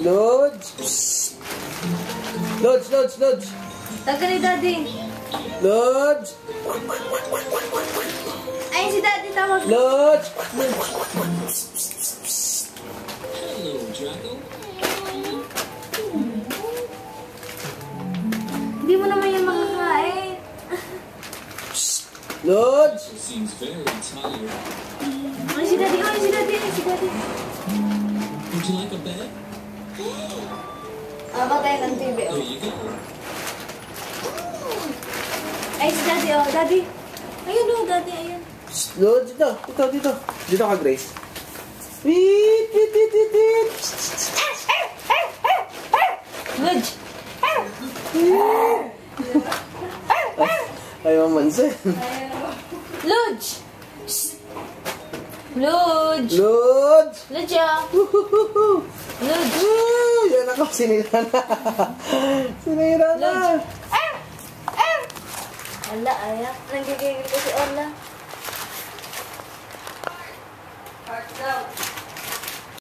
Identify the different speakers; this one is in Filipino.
Speaker 1: Lods. Lods, Lods, Lods.
Speaker 2: Tagal ni Daddy.
Speaker 1: Lods.
Speaker 2: Ayun si Daddy tawag.
Speaker 1: Lods.
Speaker 3: Hello, Draco.
Speaker 2: Hindi mo naman yung makakain.
Speaker 1: Lods.
Speaker 3: She seems very tired.
Speaker 2: Ayun si Daddy, ayun si Daddy, ayun si Daddy.
Speaker 3: Would you like a bed?
Speaker 2: Patay ng TV.
Speaker 3: There you go.
Speaker 2: Ayun si Daddy, oh. Daddy. Ayun oh, Daddy, ayun.
Speaker 1: Lods, dito. Dito, dito. Dito ka, Grace. Wait, wait, wait, wait, wait.
Speaker 2: Lodge.
Speaker 1: Ayaw mansin.
Speaker 2: Lodge. Lodge.
Speaker 1: Lods.
Speaker 2: Lodge, ah. Lodge.
Speaker 1: Yan ako, sinira na. Sinira na.
Speaker 2: Ala, ayak. Nanggigigil ko si Ola.